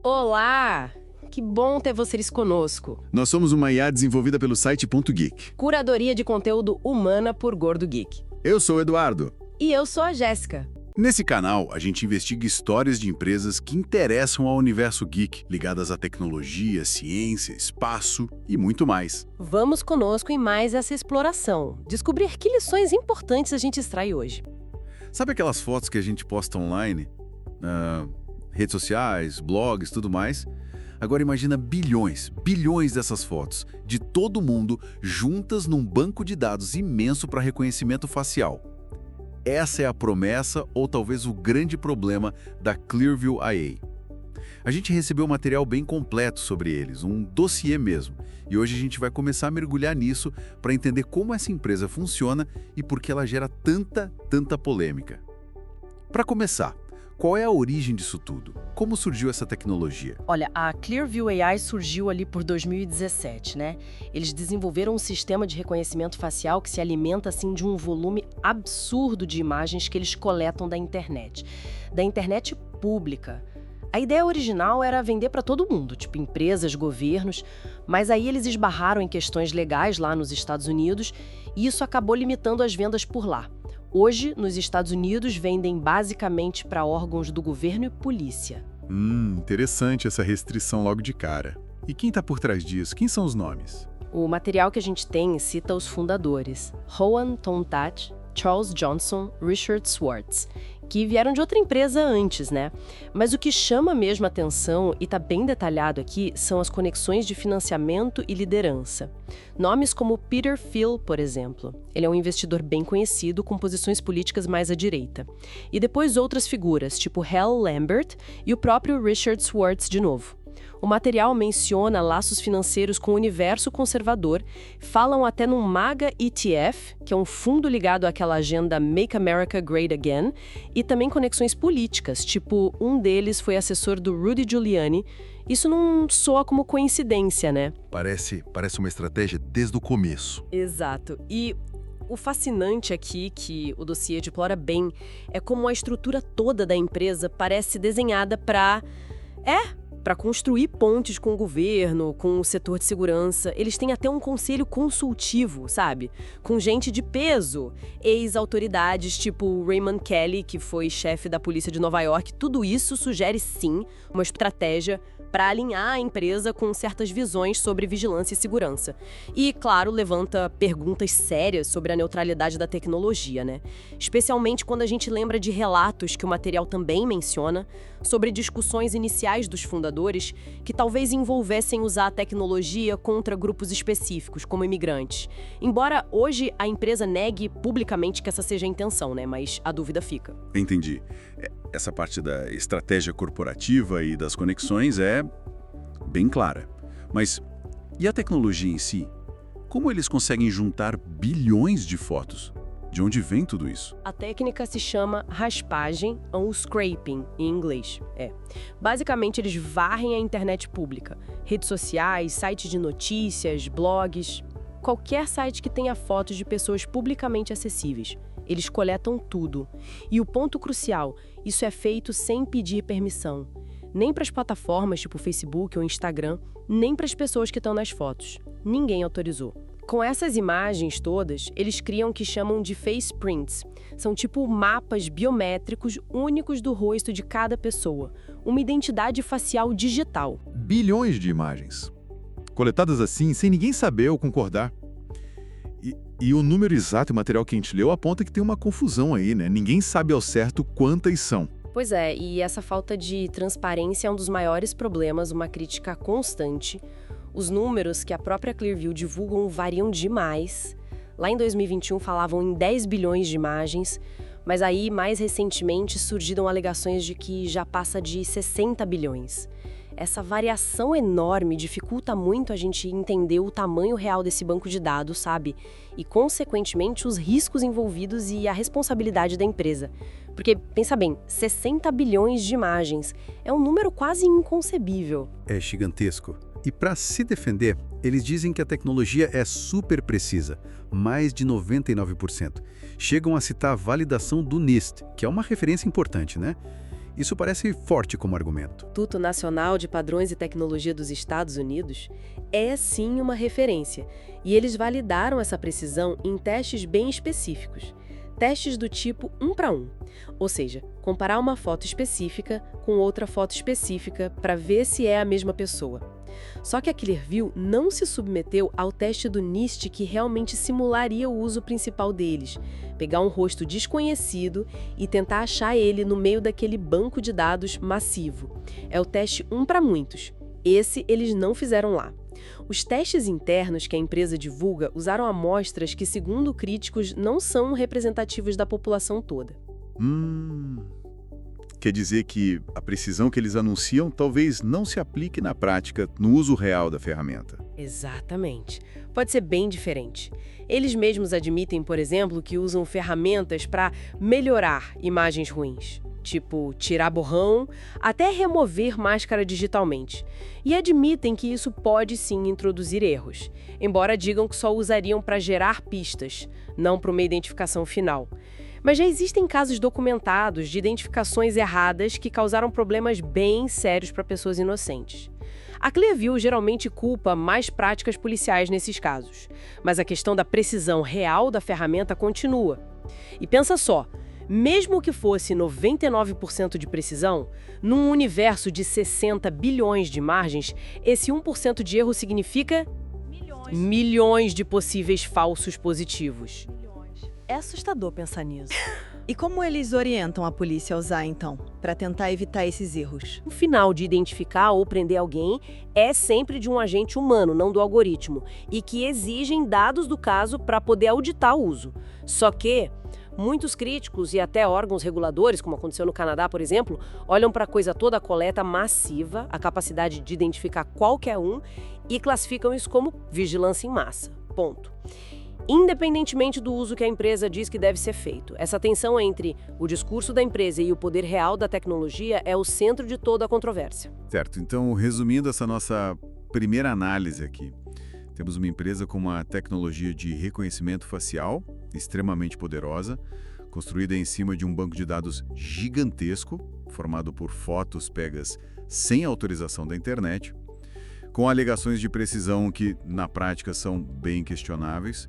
Olá! Que bom ter vocês conosco. Nós somos uma IA desenvolvida pelo site Ponto Geek. Curadoria de conteúdo humana por Gordo Geek. Eu sou o Eduardo. E eu sou a Jéssica. Nesse canal, a gente investiga histórias de empresas que interessam ao universo geek, ligadas à tecnologia, ciência, espaço e muito mais. Vamos conosco em mais essa exploração. Descobrir que lições importantes a gente extrai hoje. Sabe aquelas fotos que a gente posta online? Redes sociais, blogs, tudo mais? Agora imagina bilhões dessas fotos, de todo mundo, juntas num banco de dados imenso para reconhecimento facial. Essa é a promessa ou talvez o grande problema da Clearview IA. A gente recebeu material bem completo sobre eles, um dossiê mesmo, e hoje a gente vai começar a mergulhar nisso para entender como essa empresa funciona e por que ela gera tanta polêmica. Para começar, qual é a origem disso tudo? Como surgiu essa tecnologia? Olha, a Clearview AI surgiu ali por 2017, né? Eles desenvolveram um sistema de reconhecimento facial que se alimenta, assim, de um volume absurdo de imagens que eles coletam da internet pública. A ideia original era vender para todo mundo, tipo empresas, governos, mas aí eles esbarraram em questões legais lá nos Estados Unidos e isso acabou limitando as vendas por lá. Hoje, nos Estados Unidos, vendem basicamente para órgãos do governo e polícia. Interessante essa restrição logo de cara. E quem está por trás disso? Quem são os nomes? O material que a gente tem cita os fundadores: Rowan Tontat, Charles Johnson, Richard Schwartz, que vieram de outra empresa antes, né? Mas o que chama mesmo a atenção, e está bem detalhado aqui, são as conexões de financiamento e liderança. Nomes como Peter Thiel, por exemplo. Ele é um investidor bem conhecido, com posições políticas mais à direita. E depois outras figuras, tipo Hal Lambert e o próprio Richard Schwartz de novo. O material menciona laços financeiros com o universo conservador, falam até num MAGA ETF, que é um fundo ligado àquela agenda Make America Great Again, e também conexões políticas, tipo um deles foi assessor do Rudy Giuliani. Isso não soa como coincidência, né? Parece uma estratégia desde o começo. Exato. E o fascinante aqui, que o dossiê explora bem, é como a estrutura toda da empresa parece desenhada para construir pontes com o governo, com o setor de segurança. Eles têm até um conselho consultivo, sabe? Com gente de peso, ex-autoridades tipo Raymond Kelly, que foi chefe da polícia de Nova York. Tudo isso sugere, sim, uma estratégia para alinhar a empresa com certas visões sobre vigilância e segurança. E, claro, levanta perguntas sérias sobre a neutralidade da tecnologia, né? Especialmente quando a gente lembra de relatos que o material também menciona sobre discussões iniciais dos fundadores que talvez envolvessem usar a tecnologia contra grupos específicos, como imigrantes. Embora hoje a empresa negue publicamente que essa seja a intenção, né? Mas a dúvida fica. Entendi. Essa parte da estratégia corporativa e das conexões é bem clara. Mas e a tecnologia em si? Como eles conseguem juntar bilhões de fotos? De onde vem tudo isso? A técnica se chama raspagem ou scraping, em inglês. Basicamente, eles varrem a internet pública, redes sociais, sites de notícias, blogs, qualquer site que tenha fotos de pessoas publicamente acessíveis. Eles coletam tudo. E o ponto crucial, isso é feito sem pedir permissão. Nem para as plataformas tipo Facebook ou Instagram, nem para as pessoas que estão nas fotos. Ninguém autorizou. Com essas imagens todas, eles criam o que chamam de face prints. São tipo mapas biométricos únicos do rosto de cada pessoa. Uma identidade facial digital. Bilhões de imagens. Coletadas assim, sem ninguém saber ou concordar. E o número exato e o material que a gente leu aponta que tem uma confusão aí, né? Ninguém sabe ao certo quantas são. Pois é, e essa falta de transparência é um dos maiores problemas, uma crítica constante. Os números que a própria Clearview divulgam variam demais. Lá em 2021 falavam em 10 bilhões de imagens, mas aí, mais recentemente, surgiram alegações de que já passa de 60 bilhões. Essa variação enorme dificulta muito a gente entender o tamanho real desse banco de dados, sabe? E, consequentemente, os riscos envolvidos e a responsabilidade da empresa. Porque, pensa bem, 60 bilhões de imagens é um número quase inconcebível. É gigantesco. E para se defender, eles dizem que a tecnologia é super precisa, mais de 99%. Chegam a citar a validação do NIST, que é uma referência importante, né? Isso parece forte como argumento. O Instituto Nacional de Padrões e Tecnologia dos Estados Unidos é sim uma referência, e eles validaram essa precisão em testes bem específicos. Testes do tipo 1 para 1, ou seja, comparar uma foto específica com outra foto específica para ver se é a mesma pessoa. Só que a Clearview não se submeteu ao teste do NIST que realmente simularia o uso principal deles, pegar um rosto desconhecido e tentar achar ele no meio daquele banco de dados massivo. É o teste 1 para muitos. Esse eles não fizeram lá. Os testes internos que a empresa divulga usaram amostras que, segundo críticos, não são representativas da população toda. Quer dizer que a precisão que eles anunciam talvez não se aplique na prática no uso real da ferramenta. Exatamente. Pode ser bem diferente. Eles mesmos admitem, por exemplo, que usam ferramentas para melhorar imagens ruins, tipo tirar borrão, até remover máscara digitalmente. E admitem que isso pode sim introduzir erros, embora digam que só usariam para gerar pistas, não para uma identificação final. Mas já existem casos documentados de identificações erradas que causaram problemas bem sérios para pessoas inocentes. A Clearview geralmente culpa mais práticas policiais nesses casos, mas a questão da precisão real da ferramenta continua. E pensa só, mesmo que fosse 99% de precisão, num universo de 60 bilhões de imagens, esse 1% de erro significa milhões de possíveis falsos positivos. É assustador pensar nisso. E como eles orientam a polícia a usar, então, para tentar evitar esses erros? O final de identificar ou prender alguém é sempre de um agente humano, não do algoritmo, e que exigem dados do caso para poder auditar o uso. Só que muitos críticos e até órgãos reguladores, como aconteceu no Canadá, por exemplo, olham para a coisa toda, a coleta massiva, a capacidade de identificar qualquer um, e classificam isso como vigilância em massa. Ponto. Independentemente do uso que a empresa diz que deve ser feito, essa tensão entre o discurso da empresa e o poder real da tecnologia é o centro de toda a controvérsia. Certo, então, resumindo essa nossa primeira análise aqui, temos uma empresa com uma tecnologia de reconhecimento facial extremamente poderosa, construída em cima de um banco de dados gigantesco, formado por fotos pegas sem autorização da internet, com alegações de precisão que, na prática, são bem questionáveis,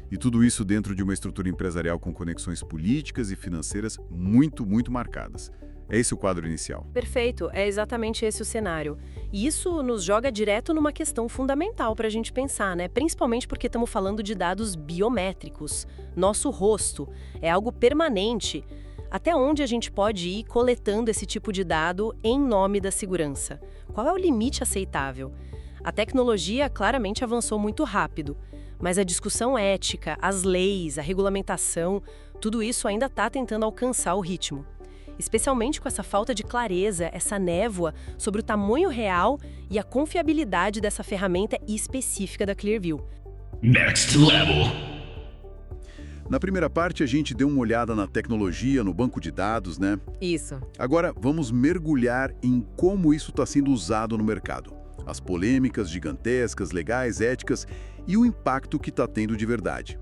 e tudo isso dentro de uma estrutura empresarial com conexões políticas e financeiras muito marcadas. É esse o quadro inicial. Perfeito, é exatamente esse o cenário. E isso nos joga direto numa questão fundamental para a gente pensar, né? Principalmente porque estamos falando de dados biométricos. Nosso rosto é algo permanente. Até onde a gente pode ir coletando esse tipo de dado em nome da segurança? Qual é o limite aceitável? A tecnologia claramente avançou muito rápido, mas a discussão ética, as leis, a regulamentação, tudo isso ainda está tentando alcançar o ritmo. Especialmente com essa falta de clareza, essa névoa sobre o tamanho real e a confiabilidade dessa ferramenta específica da Clearview. Next level. Na primeira parte, a gente deu uma olhada na tecnologia, no banco de dados, né? Isso. Agora, vamos mergulhar em como isso está sendo usado no mercado. As polêmicas gigantescas, legais, éticas e o impacto que está tendo de verdade.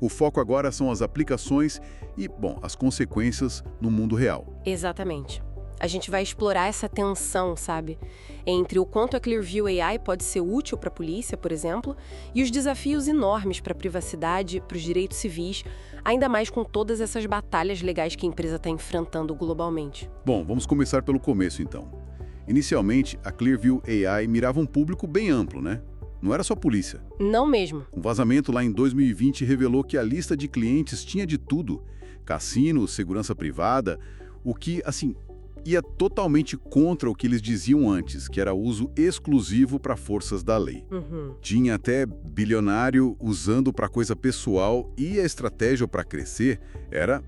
O foco agora são as aplicações e, as consequências no mundo real. Exatamente. A gente vai explorar essa tensão, sabe? Entre o quanto a Clearview AI pode ser útil para a polícia, por exemplo, e os desafios enormes para a privacidade, para os direitos civis, ainda mais com todas essas batalhas legais que a empresa está enfrentando globalmente. Bom, vamos começar pelo começo, então. Inicialmente, a Clearview AI mirava um público bem amplo, né? Não era só polícia. Não mesmo. Um vazamento lá em 2020 revelou que a lista de clientes tinha de tudo. Cassino, segurança privada, o que, ia totalmente contra o que eles diziam antes, que era uso exclusivo para forças da lei. Tinha até bilionário usando para coisa pessoal e a estratégia para crescer era,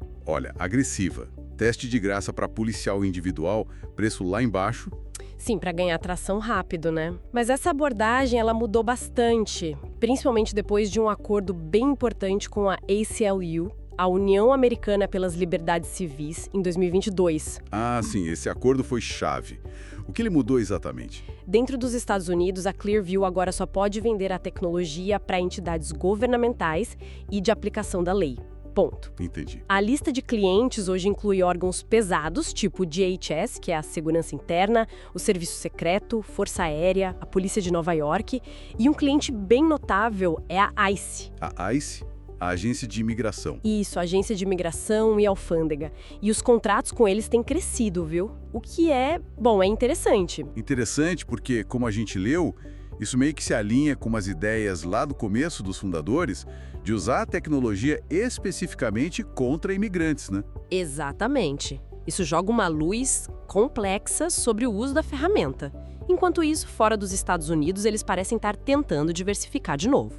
agressiva. Teste de graça para policial individual, preço lá embaixo. Sim, para ganhar atração rápido, né? Mas essa abordagem, ela mudou bastante, principalmente depois de um acordo bem importante com a ACLU, a União Americana pelas Liberdades Civis, em 2022. Ah, sim, esse acordo foi chave. O que ele mudou exatamente? Dentro dos Estados Unidos, a Clearview agora só pode vender a tecnologia para entidades governamentais e de aplicação da lei. Ponto. Entendi. A lista de clientes hoje inclui órgãos pesados, tipo o DHS, que é a Segurança Interna, o Serviço Secreto, Força Aérea, a Polícia de Nova York, e um cliente bem notável é a ICE. A ICE, a Agência de Imigração. Isso, Agência de Imigração e Alfândega. E os contratos com eles têm crescido, viu? O que é interessante. Interessante porque, como a gente leu, isso meio que se alinha com as ideias lá do começo dos fundadores de usar a tecnologia especificamente contra imigrantes, né? Exatamente. Isso joga uma luz complexa sobre o uso da ferramenta. Enquanto isso, fora dos Estados Unidos, eles parecem estar tentando diversificar de novo.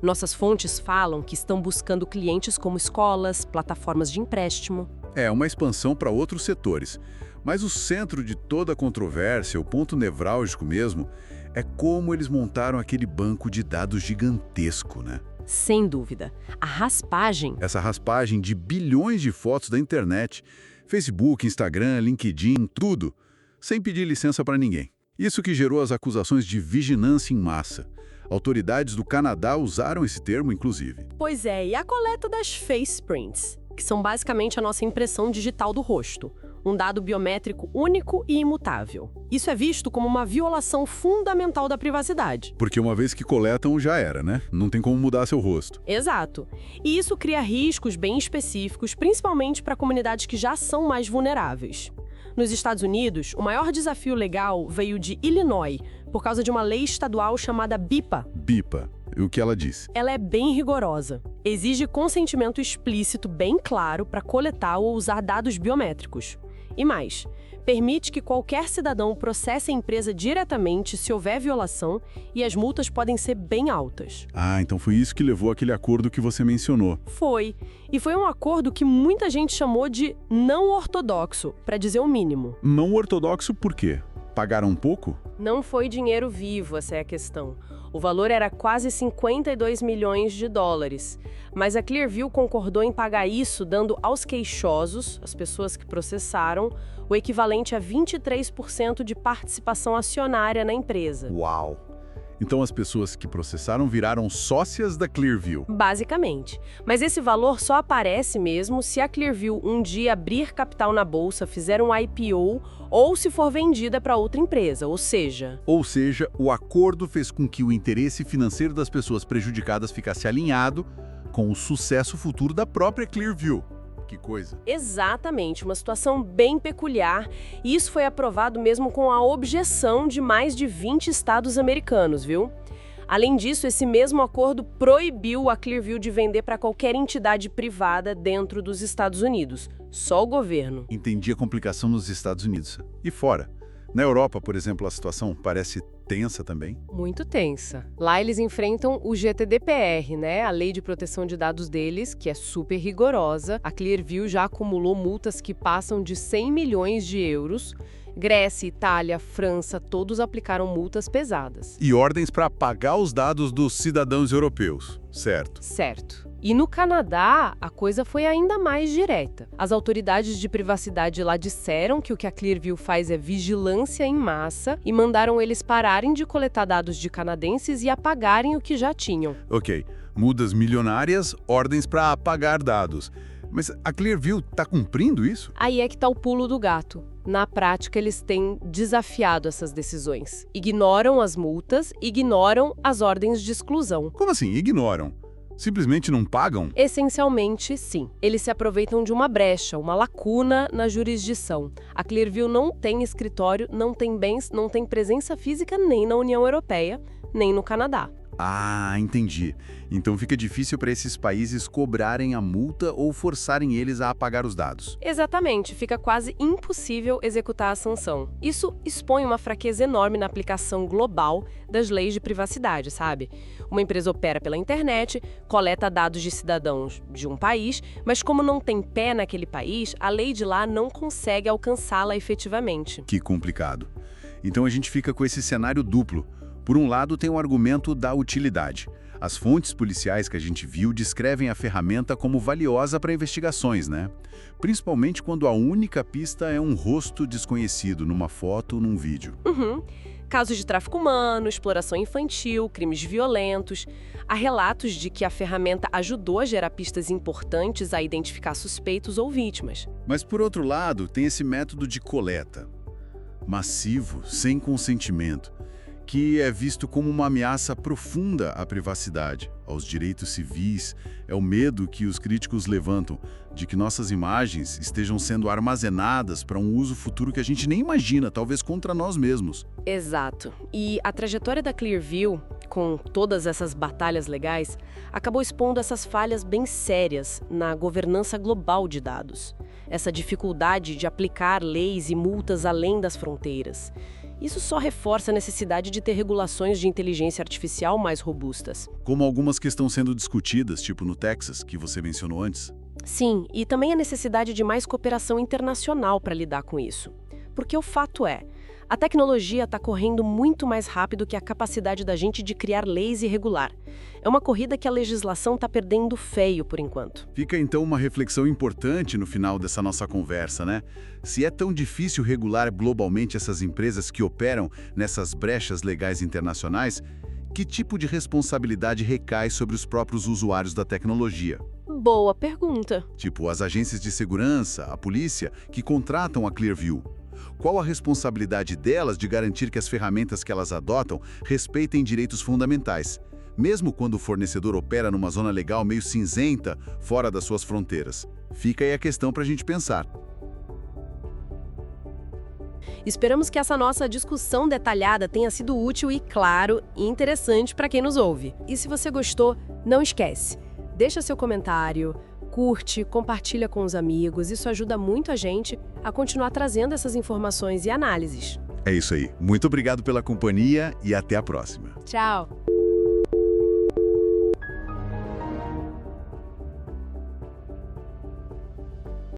Nossas fontes falam que estão buscando clientes como escolas, plataformas de empréstimo. É uma expansão para outros setores. Mas o centro de toda a controvérsia, o ponto nevrálgico mesmo, é como eles montaram aquele banco de dados gigantesco, né? Sem dúvida. A raspagem... Essa raspagem de bilhões de fotos da internet, Facebook, Instagram, LinkedIn, tudo, sem pedir licença para ninguém. Isso que gerou as acusações de vigilância em massa. Autoridades do Canadá usaram esse termo, inclusive. Pois é, e a coleta das face prints, que são basicamente a nossa impressão digital do rosto. Um dado biométrico único e imutável. Isso é visto como uma violação fundamental da privacidade. Porque uma vez que coletam, já era, né? Não tem como mudar seu rosto. Exato. E isso cria riscos bem específicos, principalmente para comunidades que já são mais vulneráveis. Nos Estados Unidos, o maior desafio legal veio de Illinois, por causa de uma lei estadual chamada BIPA. BIPA. E o que ela disse? Ela é bem rigorosa. Exige consentimento explícito bem claro para coletar ou usar dados biométricos. E mais, permite que qualquer cidadão processe a empresa diretamente se houver violação e as multas podem ser bem altas. Ah, então foi isso que levou àquele acordo que você mencionou. Foi. E foi um acordo que muita gente chamou de não ortodoxo, para dizer o mínimo. Não ortodoxo por quê? Pagaram um pouco? Não foi dinheiro vivo, essa é a questão. O valor era quase 52 milhões de dólares. Mas a Clearview concordou em pagar isso, dando aos queixosos, as pessoas que processaram, o equivalente a 23% de participação acionária na empresa. Uau! Então as pessoas que processaram viraram sócias da Clearview. Basicamente. Mas esse valor só aparece mesmo se a Clearview um dia abrir capital na bolsa, fizer um IPO ou se for vendida para outra empresa, ou seja... Ou seja, o acordo fez com que o interesse financeiro das pessoas prejudicadas ficasse alinhado com o sucesso futuro da própria Clearview. Que coisa. Exatamente, uma situação bem peculiar, e isso foi aprovado mesmo com a objeção de mais de 20 estados americanos, viu? Além disso, esse mesmo acordo proibiu a Clearview de vender para qualquer entidade privada dentro dos Estados Unidos, só o governo. Entendi a complicação nos Estados Unidos. E fora? Na Europa, por exemplo, a situação parece tensa também. Muito tensa. Lá eles enfrentam o GDPR, né? A lei de proteção de dados deles, que é super rigorosa. A Clearview já acumulou multas que passam de 100 milhões de euros. Grécia, Itália, França, todos aplicaram multas pesadas. E ordens para apagar os dados dos cidadãos europeus, certo? Certo. E no Canadá, a coisa foi ainda mais direta. As autoridades de privacidade lá disseram que o que a Clearview faz é vigilância em massa e mandaram eles pararem de coletar dados de canadenses e apagarem o que já tinham. Ok, mudas milionárias, ordens para apagar dados. Mas a Clearview está cumprindo isso? Aí é que tá o pulo do gato. Na prática, eles têm desafiado essas decisões. Ignoram as multas, ignoram as ordens de exclusão. Como assim, ignoram? Simplesmente não pagam? Essencialmente, sim. Eles se aproveitam de uma brecha, uma lacuna na jurisdição. A Clearview não tem escritório, não tem bens, não tem presença física nem na União Europeia, nem no Canadá. Ah, entendi. Então fica difícil para esses países cobrarem a multa ou forçarem eles a apagar os dados. Exatamente, fica quase impossível executar a sanção. Isso expõe uma fraqueza enorme na aplicação global das leis de privacidade, sabe? Uma empresa opera pela internet, coleta dados de cidadãos de um país, mas como não tem pé naquele país, a lei de lá não consegue alcançá-la efetivamente. Que complicado. Então a gente fica com esse cenário duplo. Por um lado, tem o argumento da utilidade. As fontes policiais que a gente viu descrevem a ferramenta como valiosa para investigações, né? Principalmente quando a única pista é um rosto desconhecido numa foto ou num vídeo. Casos de tráfico humano, exploração infantil, crimes violentos. Há relatos de que a ferramenta ajudou a gerar pistas importantes a identificar suspeitos ou vítimas. Mas, por outro lado, tem esse método de coleta, massivo, sem consentimento, que é visto como uma ameaça profunda à privacidade, aos direitos civis. É o medo que os críticos levantam de que nossas imagens estejam sendo armazenadas para um uso futuro que a gente nem imagina, talvez contra nós mesmos. Exato. E a trajetória da Clearview, com todas essas batalhas legais, acabou expondo essas falhas bem sérias na governança global de dados. Essa dificuldade de aplicar leis e multas além das fronteiras. Isso só reforça a necessidade de ter regulações de inteligência artificial mais robustas. Como algumas que estão sendo discutidas, tipo no Texas, que você mencionou antes. Sim, e também a necessidade de mais cooperação internacional para lidar com isso. Porque o fato é, a tecnologia está correndo muito mais rápido que a capacidade da gente de criar leis e regular. É uma corrida que a legislação está perdendo feio por enquanto. Fica então uma reflexão importante no final dessa nossa conversa, né? Se é tão difícil regular globalmente essas empresas que operam nessas brechas legais internacionais, que tipo de responsabilidade recai sobre os próprios usuários da tecnologia? Boa pergunta. Tipo, as agências de segurança, a polícia, que contratam a Clearview. Qual a responsabilidade delas de garantir que as ferramentas que elas adotam respeitem direitos fundamentais, mesmo quando o fornecedor opera numa zona legal meio cinzenta, fora das suas fronteiras? Fica aí a questão para a gente pensar. Esperamos que essa nossa discussão detalhada tenha sido útil e, claro, interessante para quem nos ouve. E se você gostou, não esquece, deixa seu comentário, curte, compartilha com os amigos, isso ajuda muito a gente a continuar trazendo essas informações e análises. É isso aí. Muito obrigado pela companhia e até a próxima. Tchau!